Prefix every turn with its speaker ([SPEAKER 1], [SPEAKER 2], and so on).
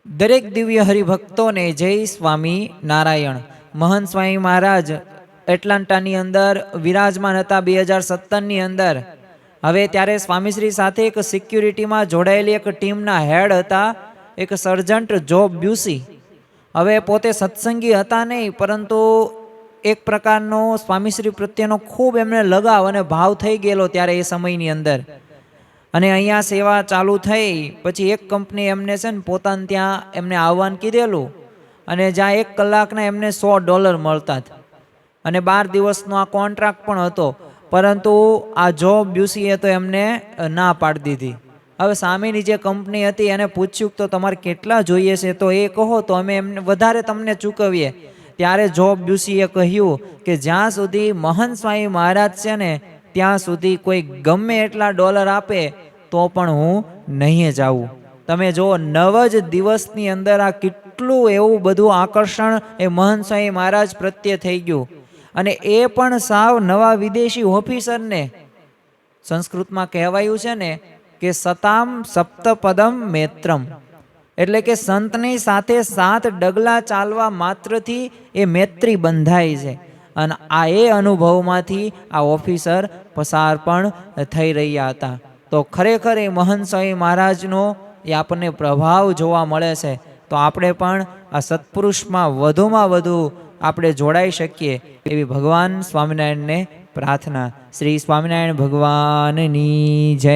[SPEAKER 1] દરેક દિવ્ય હરિભક્તોને જય સ્વામી નારાયણ। મહંત સ્વામી મહારાજ એટલાન્ટાની અંદર વિરાજમાન હતા 2017ની અંદર। હવે ત્યારે સ્વામીશ્રી સાથે એક સિક્યુરિટીમાં જોડાયેલી એક ટીમના હેડ હતા, એક સર્જન્ટ જોબ બ્યુસી। હવે પોતે સત્સંગી હતા નહીં, પરંતુ એક પ્રકારનો સ્વામીશ્રી પ્રત્યેનો ખૂબ એમને લગાવ અને ભાવ થઈ ગયેલો ત્યારે એ સમયની અંદર। અને અહીંયા સેવા ચાલુ થઈ પછી એક કંપની એમને છે ને પોતાને ત્યાં એમને આવવાનું કીધેલું, અને જ્યાં 1 કલાકના એમને $100 મળતા અને 12 દિવસનો આ કોન્ટ્રાક્ટ પણ હતો, પરંતુ આ જોબ બ્યુસીએ તો એમને ના પાડી દીધી। હવે સામેની જે કંપની હતી એને પૂછ્યું તો તમારે કેટલા જોઈએ છે, તો એ કહો તો અમે એમને વધારે તમને ચૂકવીએ। ત્યારે જોબ બ્યુસીએ કહ્યું કે જ્યાં સુધી મહંત સ્વામી મહારાજ છે ને ત્યાં સુધી કોઈ ગમે એટલા ડોલર આપે તો પણ હું નહીં જાઉં। તમે જો 9 જ દિવસની અંદર આ કેટલું એવું બધું આકર્ષણ એ મહંત સ્વામી મહારાજ પ્રત્યે થઈ ગયું, અને એ પણ સાવ નવા વિદેશી ઓફિસરને। સંસ્કૃતમાં કહેવાયું છે ને કે સતામ સપ્તપદમ મેત્રમ, એટલે કે સંતની સાથે 7 ડગલા ચાલવા માત્રથી એ મૈત્રી બંધાય છે, અને આ એ અનુભવમાંથી આ ઓફિસર પસાર પણ થઈ રહ્યા હતા। તો ખરેખર એ મહંત સ્વામી મહારાજનો એ આપણને પ્રભાવ જોવા મળે છે। તો આપણે પણ આ સત્પુરુષમાં વધુમાં વધુ આપણે જોડાઈ શકીએ એવી ભગવાન સ્વામિનારાયણને પ્રાર્થના। શ્રી સ્વામિનારાયણ ભગવાનની જય।